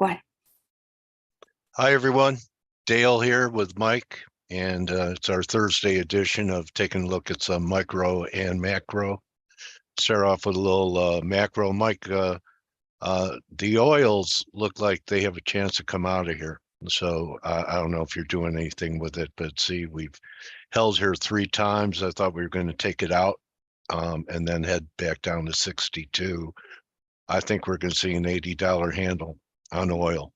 Go ahead. Hi, everyone. Dale here with Mike, and it's our Thursday edition of taking a look at some micro and macro. Start off with a little macro. Mike, the oils look like they have a chance to come out of here. So I don't know if you're doing anything with it, but see, we've held here 3 times. I thought we were going to take it out and then head back down to 62. I think we're going to see an $80 handle on oil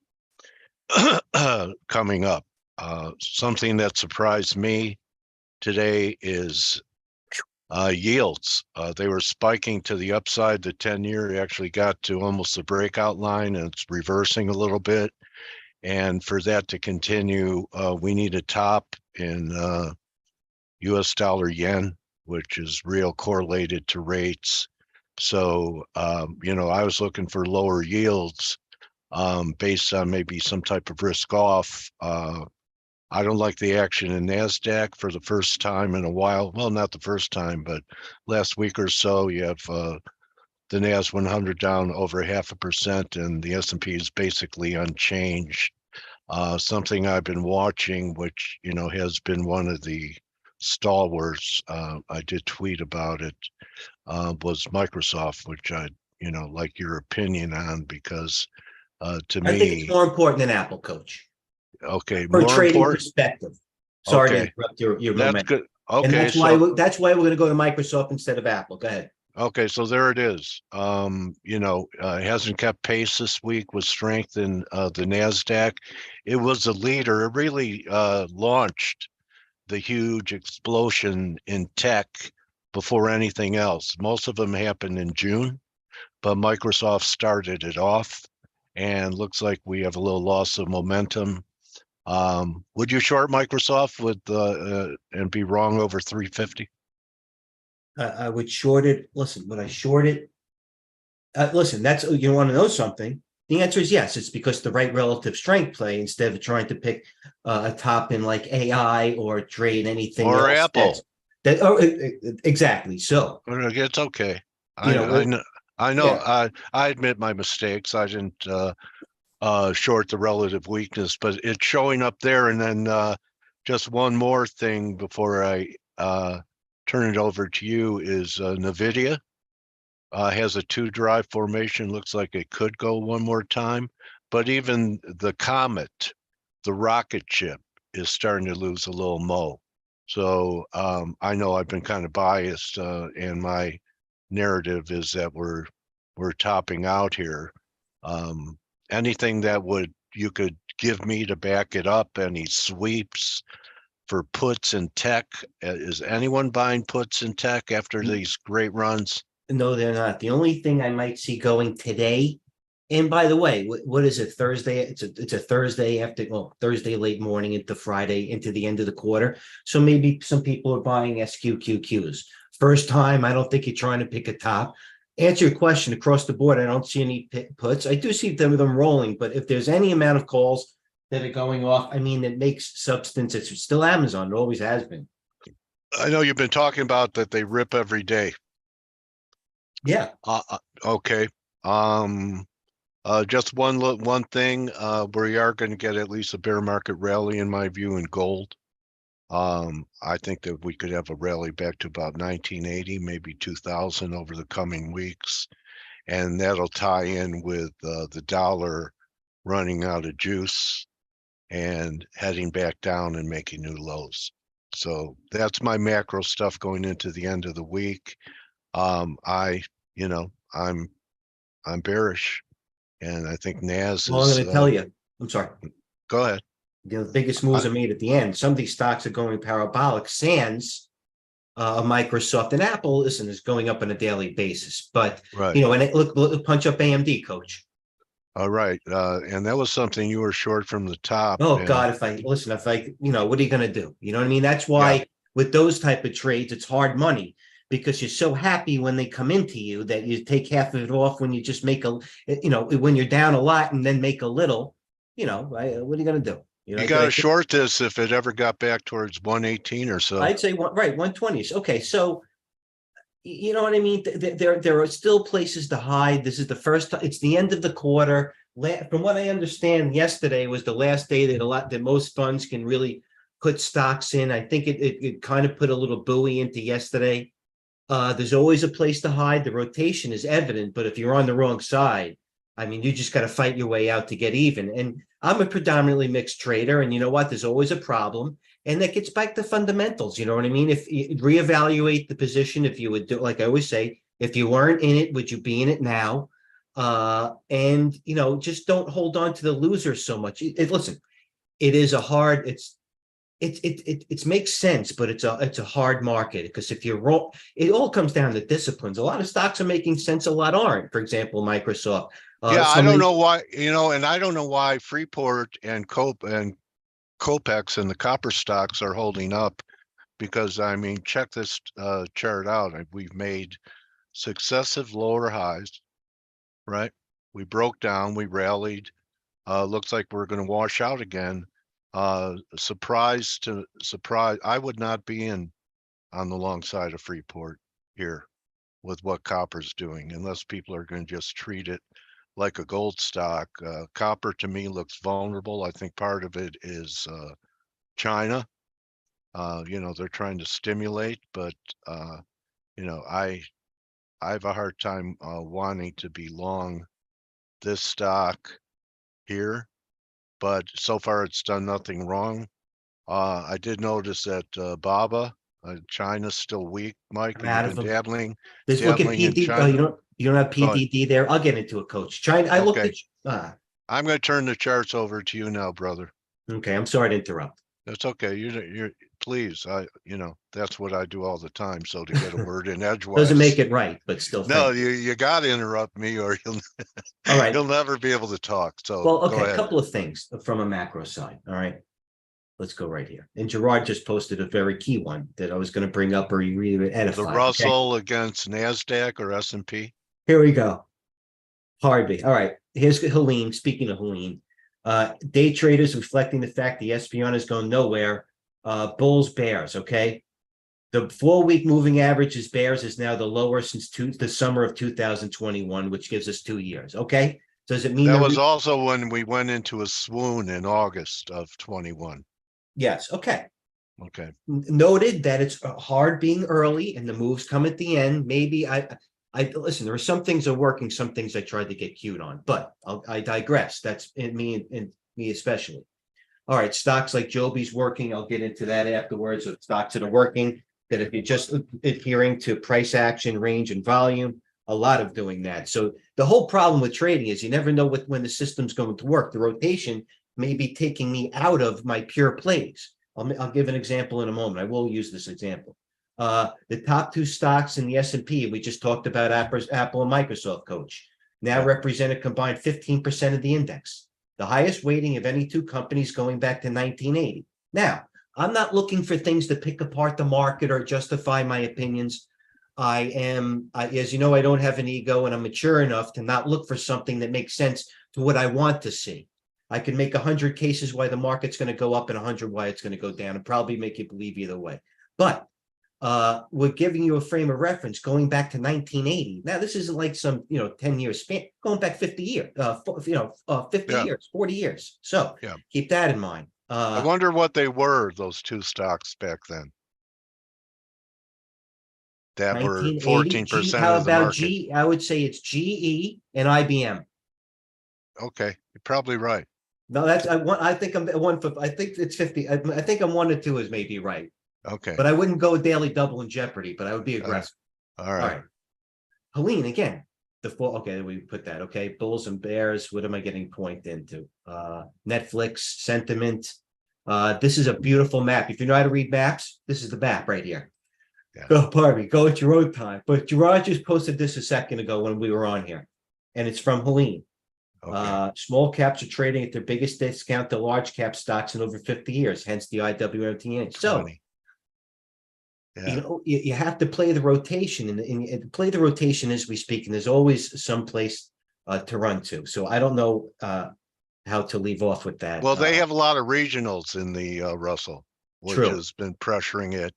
coming up. Something that surprised me today is yields. They were spiking to the upside. The 10-year actually got to almost the breakout line, and it's reversing a little bit. And for that to continue, we need a top in US dollar yen, which is real correlated to rates. So, I was looking for lower yields based on maybe some type of risk off. I don't like the action in NASDAQ for the first time in a while. Well, not the first time, but last week or so, you have the NAS 100 down over 0.5%, and the S&P is basically unchanged. Something I've been watching, which, has been one of the stalwarts, I did tweet about it, was Microsoft, which I, like your opinion on, because to me, I think it's more important than Apple, Coach. Okay, From a more trading important. perspective. Sorry to Okay. interrupt your That's momentum. good. And Okay, that's why we're going to go to Microsoft instead of Apple. Go ahead. Okay, so there it is. It hasn't kept pace this week with strength in the NASDAQ. It was the leader. It really launched the huge explosion in tech before anything else. Most of them happened in June, but Microsoft started it off, and looks like we have a little loss of momentum. Would you short Microsoft and be wrong over 350? I would short it. Listen, would I short it? Listen, you want to know something? The answer is yes. It's because the right relative strength play instead of trying to pick a top in like AI or trade anything Or else. Apple. Exactly. So It's okay. I know. Yeah. I admit my mistakes. I didn't short the relative weakness, but it's showing up there. And then just one more thing before I turn it over to you is NVIDIA has a 2-drive formation. Looks like it could go one more time, but even the Comet, the rocket ship, is starting to lose a little mo. So I know I've been kind of biased, and my narrative is that we're topping out here. Anything that you could give me to back it up? Any sweeps for puts in tech? Is anyone buying puts in tech after these great runs? No, they're not. The only thing I might see going today, and by the way, what is it? Thursday? It's a Thursday Thursday late morning into Friday into the end of the quarter. So maybe some people are buying SQQQs. First time, I don't think you're trying to pick a top. Answer your question across the board. I don't see any puts. I do see them rolling, but if there's any amount of calls that are going off, I mean, it makes substance. It's still Amazon. It always has been. I know you've been talking about that they rip every day. Yeah. Okay. Just one thing. We are going to get at least a bear market rally, in my view, in gold. I think that we could have a rally back to about 1980, maybe 2000 over the coming weeks, and that'll tie in with the dollar running out of juice and heading back down and making new lows. So that's my macro stuff going into the end of the week. I'm bearish, and I think NAS Well, I'm is. going to tell you. I'm sorry. Go ahead. The biggest moves are made at the end. Some of these stocks are going parabolic. Sans Microsoft and Apple, listen, is going up on a daily basis. But right. And look, punch up AMD, Coach. All right, and that was something you were short from the top. Oh God, what are you going to do? You know what I mean? That's why with those type of trades, it's hard money, because you're so happy when they come into you that you take half of it off when you just make when you're down a lot and then make a little. What are you going to do? You got to short this if it ever got back towards 118 or so. I'd say 120s. Okay, so you know what I mean? There are still places to hide. This is the first time. It's the end of the quarter. from what I understand, yesterday was the last day that most funds can really put stocks in. I think it kind of put a little buoy into yesterday. There's always a place to hide. The rotation is evident, but if you're on the wrong side, I mean, you just got to fight your way out to get even. And I'm a predominantly mixed trader, and you know what? There's always a problem, and that gets back to fundamentals. You know what I mean? If you reevaluate the position, if you would do, like I always say, if you weren't in it, would you be in it now? And just don't hold on to the losers so much. Listen, it is a hard. It makes sense, but it's a hard market because if you're wrong, it all comes down to disciplines. A lot of stocks are making sense, a lot aren't. For example, Microsoft. Yeah, I don't Somebody know why, and I don't know why Freeport and Copex and the copper stocks are holding up, because I mean, check this chart out. We've made successive lower highs, right? We broke down, we rallied. Looks like we're going to wash out again. Surprise to surprise, I would not be in on the long side of Freeport here with what copper's doing, unless people are going to just treat it like a gold stock. Copper to me looks vulnerable. I think part of it is China. They're trying to stimulate, but I have a hard time wanting to be long this stock here, but so far it's done nothing wrong. I did notice that BABA, China's still weak. Mike, I'm you've out of been them. Look at dabbling in PD. Oh, China. you don't have Go ahead. PDD there. I'll get into it, Coach. China. I looked Okay, at. I'm going to turn the charts over to you now, brother. Okay, I'm sorry to interrupt. That's okay. You're please. That's what I do all the time. So to get a word in Doesn't make edgewise. it right, but still, No, thank you. you got to interrupt me, or All right. you'll never be able to talk. So Well, go okay. A ahead. couple of things from a macro side. All right. Let's go right here. And Gerard just posted a very key one that I was going to bring up or you really The edify. Okay. Russell against NASDAQ or S&P. Here we go. Hardly. All right. Here's Helene. Speaking of Helene, day traders reflecting the fact the Espion is going nowhere. Bulls, bears. Okay. The 4-week moving average bears is now the lower since the summer of 2021, which gives us 2 years. Okay. Does it mean that was also when we went into a swoon in August of 21? Yes. Okay. Okay. Noted that it's hard being early and the moves come at the end. Maybe I listen. There are some things that are working, some things I tried to get cute on, but I digress. That's in me and me especially. All right, stocks like Joby's working. I'll get into that afterwards. Of stocks that are working, that if you're just adhering to price action, range, and volume, a lot of doing that. So the whole problem with trading is you never know when the system's going to work. The rotation may be taking me out of my pure plays. I'll give an example in a moment. I will use this example. The top 2 stocks in the S&P, we just talked about Apple and Microsoft, Coach, now represent a combined 15% of the index, the highest weighting of any 2 companies going back to 1980. Now, I'm not looking for things to pick apart the market or justify my opinions. As you know, I don't have an ego and I'm mature enough to not look for something that makes sense to what I want to see. I can make 100 cases why the market's going to go up and 100 why it's going to go down, and probably make you believe either way. But we're giving you a frame of reference going back to 1980. Now, this isn't like some 10-year span, going back 50 years, 50 years, 40 years. So keep that in mind. I wonder what they were, those 2 stocks back then that were 14% How of the about market. I would say it's GE and IBM. Okay, you're probably right. No, I think I'm one for. I think it's 50. I think I'm 1 to 2 is maybe right. Okay, but I wouldn't go daily double in jeopardy. But I would be aggressive. All right. Helene again. Okay, we put that. Okay, Bulls and Bears. What am I getting pointed into? Netflix sentiment. This is a beautiful map. If you know how to read maps, this is the map right here. Pardon me. Go at your own time. But Gerard just posted this a second ago when we were on here, and it's from Helene. Okay. Small caps are trading at their biggest discount to large cap stocks in over 50 years, hence the IWMTN. So, you have to play the rotation, and play the rotation as we speak, and there's always some place to run to. So I don't know how to leave off with that. Well, they have a lot of regionals in the Russell, which has been pressuring it.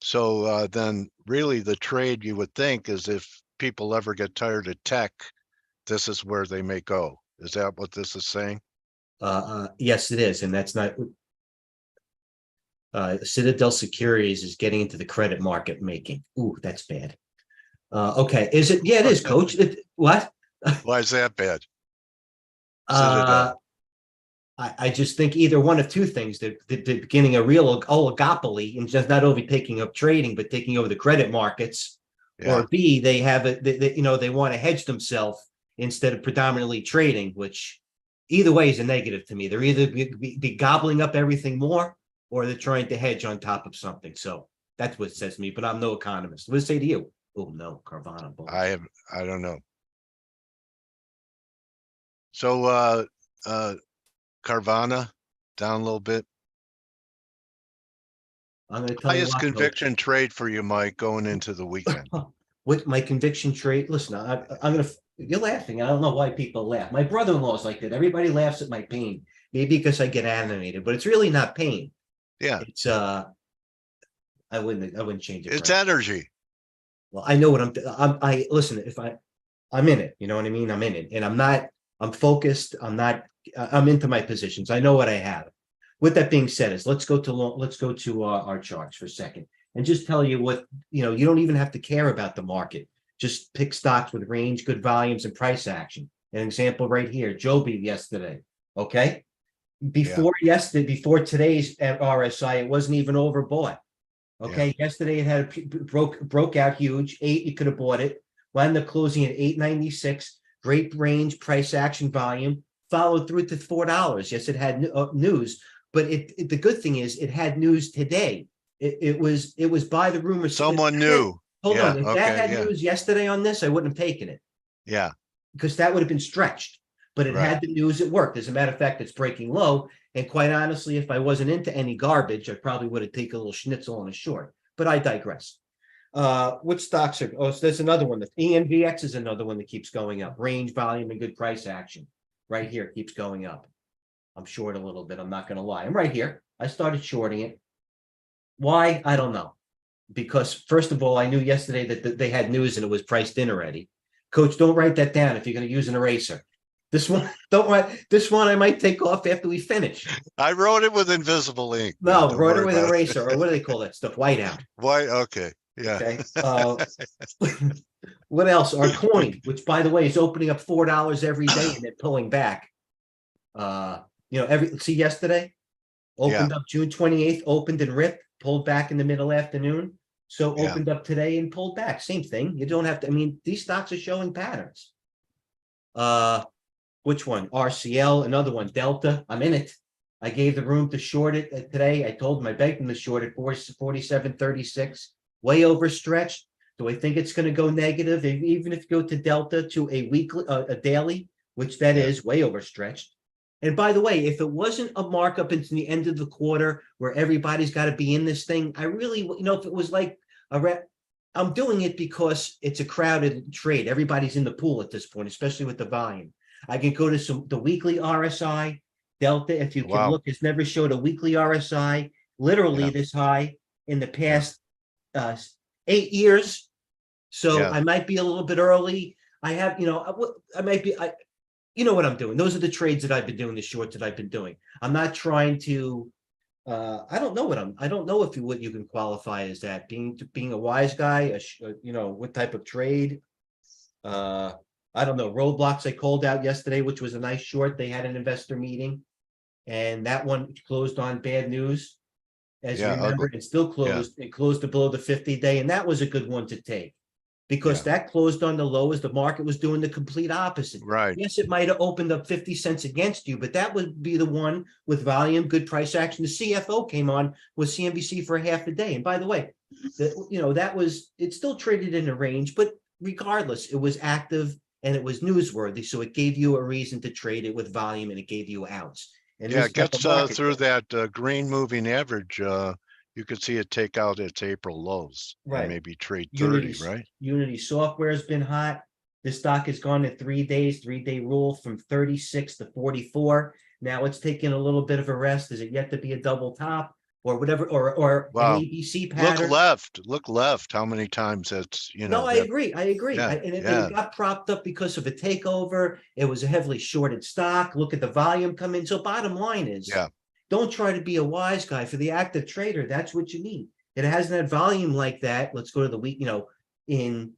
So then really the trade you would think is if people ever get tired of tech, this is where they may go. Is that what this is saying? Yes, it is, and that's not. Citadel Securities is getting into the credit market making. Ooh, that's bad. Okay, is it? Yeah, it is, Coach. What? Why is that bad? Uh, Citadel. I just think either one of two things. They're beginning a real oligopoly and just not only taking up trading, but taking over the credit markets. Yeah. Or B, they have it, they want to hedge themselves instead of predominantly trading, which either way is a negative to me. They're either be gobbling up everything more or they're trying to hedge on top of something. So that's what it says to me, but I'm no economist. What does it say to you? Oh, no, Carvana. I don't know. So, Carvana down a little bit. I'm going to tell you Highest what, Coach. conviction trade for you, Mike, going into the weekend. With my conviction trade, listen, I'm gonna. You're laughing. I don't know why people laugh. My brother-in-law is like that. Everybody laughs at my pain, maybe because I get animated, but it's really not pain. Yeah, It's I wouldn't change it. it's Right. energy. Well, I know what I listen. If I'm in it, you know what I mean. I'm in it, and I'm not. I'm focused. I'm not. I'm into my positions. I know what I have. With that being said, let's go to our charts for a second and just tell you what you don't even have to care about the market. Just pick stocks with range, good volumes, and price action. An example right here, Joby yesterday. Okay, before today's RSI, it wasn't even overbought. Okay, yesterday it had broke out huge. You could have bought it. Wound up closing at 896. Great range, price action volume. Followed through to $4. Yes, it had news, but the good thing is it had news today. It was by the rumors. Someone new. Hold on, if that had yeah. news yesterday on this, I wouldn't have taken it. Yeah, because that would have been stretched. But it right. had the news, it worked. As a matter of fact, it's breaking low. And quite honestly, if I wasn't into any garbage, I probably would have taken a little schnitzel on a short. But I digress. Which stocks are? Oh, so there's another one. The ENVX is another one that keeps going up. Range, volume, and good price action. Right here keeps going up. I'm short a little bit. I'm not going to lie. I'm right here. I started shorting it. Why? I don't know. Because first of all, I knew yesterday that they had news and it was priced in already. Coach, don't write that down if you're going to use an eraser. This one, don't write. This one I might take off after we finish. I wrote it with invisible ink. No, wrote it with an eraser, or what do they call that stuff? Whiteout. Why? Okay. Yeah. Okay. What else? Our coin, which by the way is opening up $4 every day and then pulling back. See yesterday opened up June 28th, opened and ripped, pulled back in the middle afternoon. So opened up today and pulled back. Same thing. You don't have to. I mean, these stocks are showing patterns. Which one? RCL, another one. Delta. I'm in it. I gave the room to short it today. I told them I begged them to short it 47.36. Way overstretched. Do I think it's going to go negative? Even if you go to Delta to a weekly, a daily, which that is way overstretched. And by the way, if it wasn't a markup into the end of the quarter where everybody's got to be in this thing, I really, if it was like I'm doing it because it's a crowded trade. Everybody's in the pool at this point, especially with the volume. I can go to the weekly RSI. Delta, if you can look, has never showed a weekly RSI literally this high in the past 8 years. So I might be a little bit early. I have, I might be, you know what I'm doing. Those are the trades that I've been doing, the shorts that I've been doing. I'm not trying to, I don't know what you can qualify as that, being a wise guy, what type of trade. I don't know. Roadblocks I called out yesterday, which was a nice short. They had an investor meeting and that one closed on bad news. As you remember, it still closed. It closed below the 50-day, and that was a good one to take because that closed on the low as the market was doing the complete opposite. Right. Yes, it might have opened up 50 cents against you, but that would be the one with volume, good price action. The CFO came on with CNBC for half a day. And by the way, it still traded in a range, but regardless, it was active and it was newsworthy. So it gave you a reason to trade it with volume and it gave you outs. And it gets through that green moving average. You could see it take out its April lows, right? And maybe trade 30, right? Unity Software has been hot. This stock has gone to 3 days, 3-day rule from 36 to 44. Now it's taking a little bit of a rest. Is it yet to be a double top? or whatever, or an Well, ABC look pattern. left. How many times that's, No, I that, agree. I agree. yeah, And it yeah, got propped up because of a takeover. It was a heavily shorted stock. Look at the volume come in. So bottom line is, yeah. don't try to be a wise guy. For the active trader, that's what you need. It hasn't had volume like that. Let's go to the week, in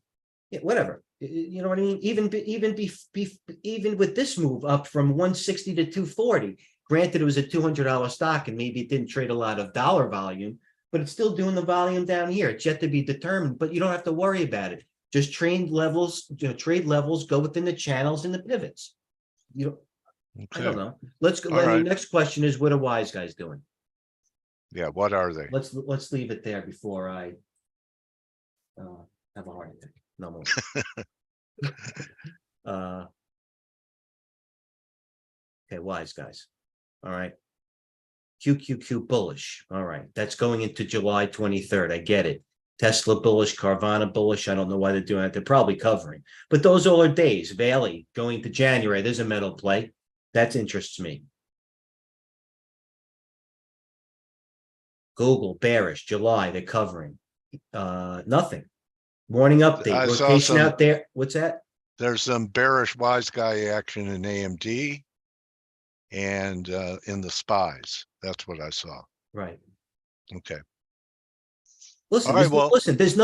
whatever. You know what I mean? Even with this move up from 160 to 240. Granted, it was a $200 stock and maybe it didn't trade a lot of dollar volume, but it's still doing the volume down here. It's yet to be determined, but you don't have to worry about it. Just trade levels, go within the channels and the pivots. I don't Okay. know. Let's go. All The right. next question is, what are wise guys doing? Yeah. What are they? Let's leave it there before I have a heart attack. No more. Okay, wise guys. All right. QQQ bullish. All right. That's going into July 23rd. I get it. Tesla bullish, Carvana bullish. I don't know why they're doing it. They're probably covering. But those all are days. Bailey going to January. There's a metal play. That interests me. Google bearish. July. They're covering. Nothing. Morning update. I saw Rotation out there. What's that? there's some bearish wise guy action in AMD and in the spies. That's what I saw. Right. Okay. Listen, All right. Well, there's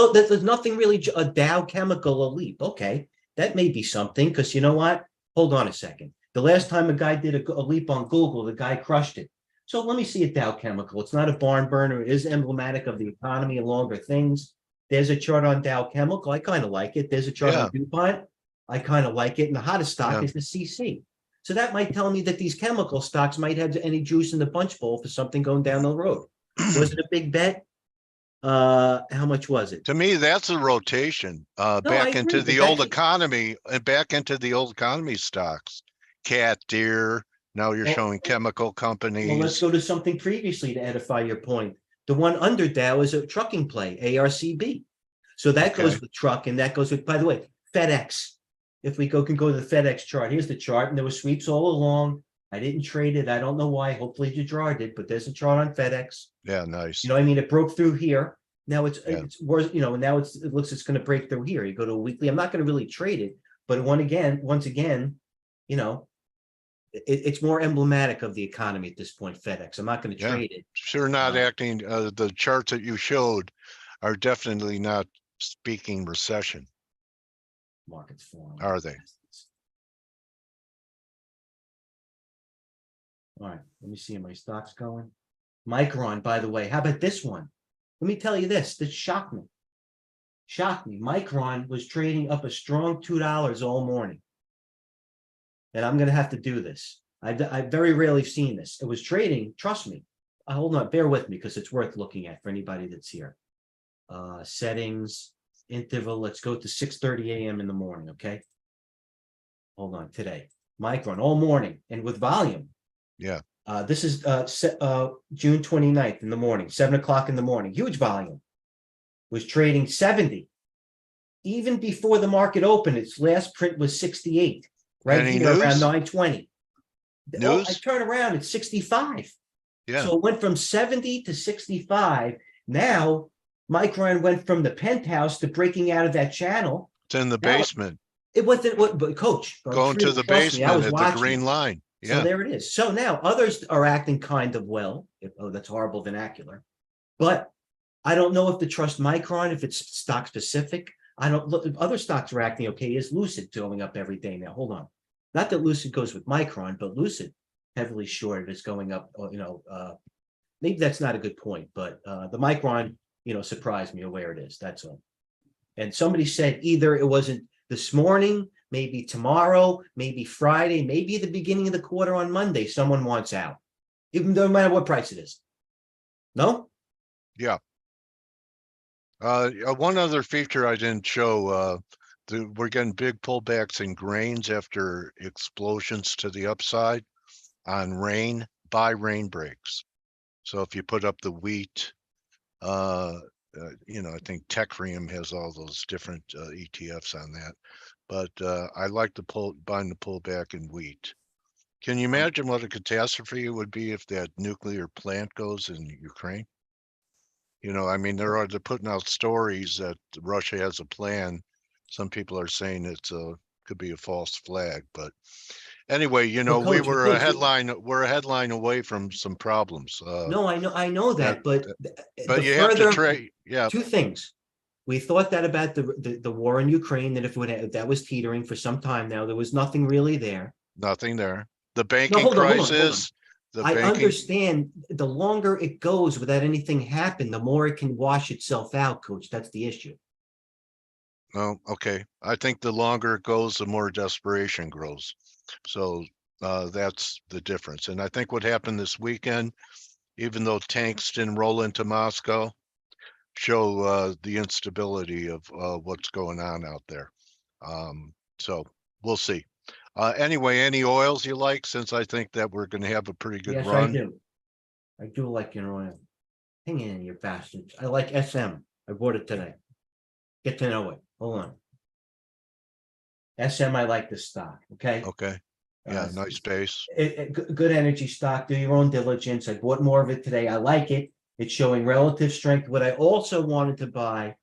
nothing really a Dow Chemical a leap. Okay, that may be something because you know what? Hold on a second. The last time a guy did a leap on Google, the guy crushed it. So let me see a Dow Chemical. It's not a barn burner. It is emblematic of the economy and longer things. There's a chart on Dow Chemical. I kind of like it. There's a chart yeah, on DuPont. I kind of like it. And the hottest stock yeah. is the CC. So that might tell me that these chemical stocks might have any juice in the punch bowl for something going down the road. Was it a big bet? How much was it? To me, that's a rotation No, I back agree, into but the that old could, economy and back into the old economy stocks. Cat, deer. Now you're well, showing chemical let's companies. go to something previously to edify your point. The one under Dow is a trucking play, ARCB. So that Okay. goes with truck, and that goes with, by the way, FedEx. If we can go to the FedEx chart. Here's the chart, and there were sweeps all along. I didn't trade it. I don't know why. Hopefully Gerard did, but there's a chart on FedEx. Yeah, nice. I mean, it broke through here. Now Yeah. it's worse, now it looks it's going to break through here. You go to a weekly. I'm not going to really trade it, but once again, it's more emblematic of the economy at this point. FedEx. I'm not going to Yeah. trade it. Sure not acting. The charts that you showed are definitely not speaking recession, Markets form. are they? All right. Let me see. Are my stocks going? Micron, by the way. How about this one? Let me tell you this. This shocked me. Micron was trading up a strong $2 all morning. And I'm going to have to do this. I've very rarely seen this. It was trading. Trust me. Hold on. Bear with me because it's worth looking at for anybody that's here. Settings, interval. Let's go to 6:30 a.m. in the morning. Okay. Hold on. Today. Micron all morning and with volume. Yeah. This is June 29th in the morning, 7 o'clock in the morning. Huge volume. Was trading 70. Even before the market opened, its last print was 68. Right Any here around news? 9:20. Oh, I News? turn around at 65. Yeah. So it went from 70 to 65. Now, Micron went from the penthouse to breaking out of that channel. It's in the Now, basement. it wasn't what, but coach, Going to the trust me, I basement was at the watching. green line. So Yeah. there it is. So now others are acting kind of well. That's horrible vernacular. But I don't know if to trust Micron, if it's stock specific. I don't look. Other stocks are acting okay. Is Lucid going up every day now? Hold on. Not that Lucid goes with Micron, but Lucid heavily shorted is going up. Maybe that's not a good point, but the Micron, surprised me where it is. That's all. And somebody said either it wasn't this morning, maybe tomorrow, maybe Friday, maybe at the beginning of the quarter on Monday, someone wants out, even no matter what price it is. No? Yeah. One other feature I didn't show, we're getting big pullbacks in grains after explosions to the upside on buy rain breaks. So if you put up the wheat, I think Tecrium has all those different ETFs on that. But I like buying the pullback in wheat. Can you imagine what a catastrophe it would be if that nuclear plant goes in Ukraine? You know, I mean, they're putting out stories that Russia has a plan. Some people are saying could be a false flag, but anyway, you know, But coach, we're a headline away from some problems. no, I know That, that, but that- the but you have to further, trade. Yeah, two things. We thought that about the war in Ukraine, that if that was teetering for some time now, there was nothing really there. nothing there. The No, banking hold on. crisis, the I banking. understand the longer it goes without anything happen, the more it can wash itself out, coach. That's the issue. Oh, okay. I think the longer it goes, the more desperation grows. So that's the difference. And I think what happened this weekend, even though tanks didn't roll into Moscow, show the instability of what's going on out there. So we'll see. Anyway, any oils you like, since I think that we're going to have a pretty good Yes, run. I do. I do like your oil. Hang in, you bastards. I like SM. I bought it today. Get to know it. Hold on. SM, I like this stock. Okay. Okay. Yeah, nice base. Good energy stock. Do your own diligence. I bought more of it today. I like it. It's showing relative strength. What I also wanted to buy,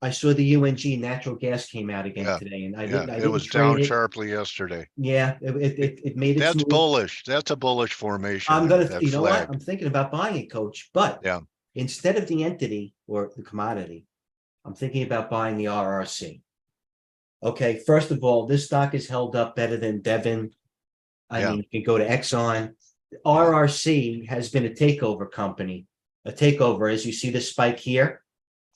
I saw the UNG natural gas came out again Yeah, today, and I yeah, it didn't was trade down it. sharply yesterday. Yeah, it made its That's move. bullish. That's a bullish formation I'm there, gonna, that you know what? flag. I'm thinking about buying it, coach, but Yeah, instead of the entity or the commodity, I'm thinking about buying the RRC. Okay, first of all, this stock is held up better than Devon. I yeah, mean, you can go to Exxon. RRC has been a takeover company, a takeover, as you see the spike here.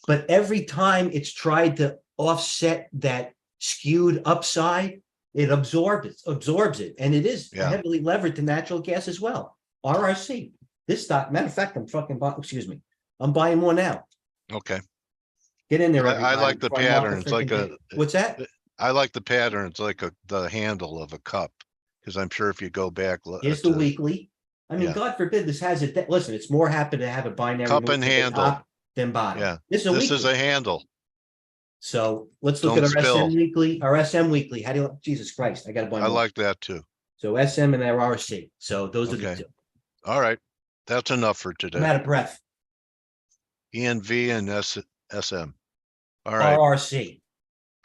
But every time it's tried to offset that skewed upside, it absorbs it. And it is yeah. heavily levered to natural gas as well. RRC, this stock, matter of fact, excuse me, I'm buying more now. Okay. Get in there, I everybody. like the before I mark the patterns, like freaking date. What's that? I like the patterns, like the handle of a cup, because I'm sure if you go back Here's the weekly. I mean, yeah, God forbid this has it. Listen, it's more happy to have a binary cup move and to the handle. top than bottom. Yeah, This is a this is weekly. a handle. So let's look Don't at our spill. SM weekly. Our SM weekly. How do you, Jesus Christ, I got to buy I more. like that too. So SM and RRC. So those are the Okay. two. All right. That's enough for I'm today. out of breath. ENV and SM. All right. RRC.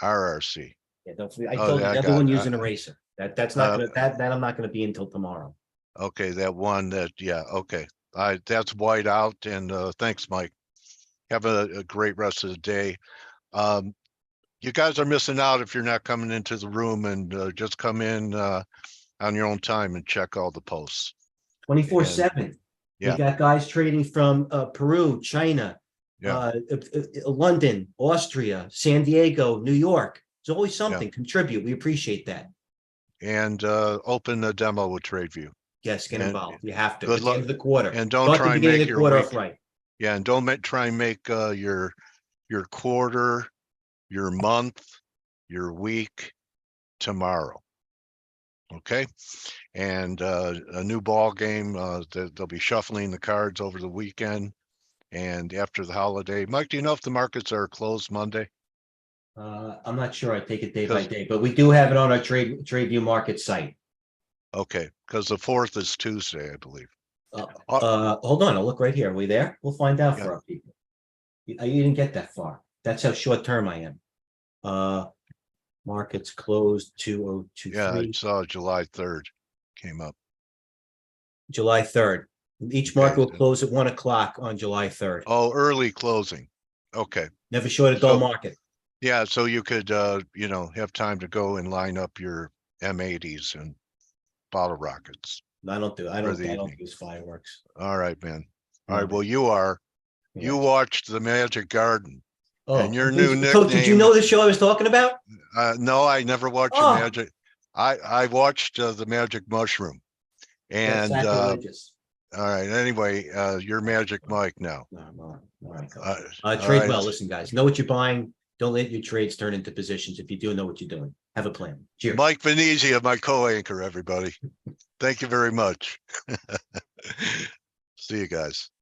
RRC. Yeah, don't forget. I Oh, told you I the other got one using an eraser. That's not gonna that I'm not gonna be until tomorrow. okay, that one that, yeah, okay. That's white out, and thanks, Mike. Have a great rest of the day. You guys are missing out if you're not coming into the room, and just come in on your own time and check all the posts. 24/7. We Yeah, got guys trading from Peru, China, yeah, London, Austria, San Diego, New York. There's always yeah. something. Contribute. We appreciate that. And open a demo with TradeView. Yes, get And involved. You have to. good It's the luck. end of the quarter. And don't Start the try and beginning make of the your quarter week. off right. Yeah, and don't try and make your quarter, your month, your week tomorrow. Okay. And a new ball game. They'll be shuffling the cards over the weekend and after the holiday. Mike, do you know if the markets are closed Monday? I'm not sure. I take it day by Because day, but we do have it on our TradeView market site. okay, because the 4th is Tuesday, I believe. Hold on. I'll look right here. Are we there? We'll find out Yeah. for our people. You didn't get that far. That's how short term I am. Markets closed 2023. Yeah, I saw July 3rd came up. July 3rd. Each market will close at 1 o'clock on July 3rd. Oh, early closing. Okay. Never short a dull market. Yeah, so you could have time to go and line up your M80s and bottle rockets. I don't use fireworks. All right, man. All No, right. Well, you yeah. watched the Magic Garden. Oh, and your please, new nickname. Coach, did you know the show I was talking about? No, I never watched the Magic. I watched the Magic Mushroom. And That's all sacrilegious. right. Anyway, you're Magic Mike now. No, all right, Coach. All Trade right. well. Listen, guys, know what you're buying. Don't let your trades turn into positions. If you do know what you're doing, have a plan. Cheers. Mike Venezia, my co-anchor, everybody. Thank you very much. See you guys.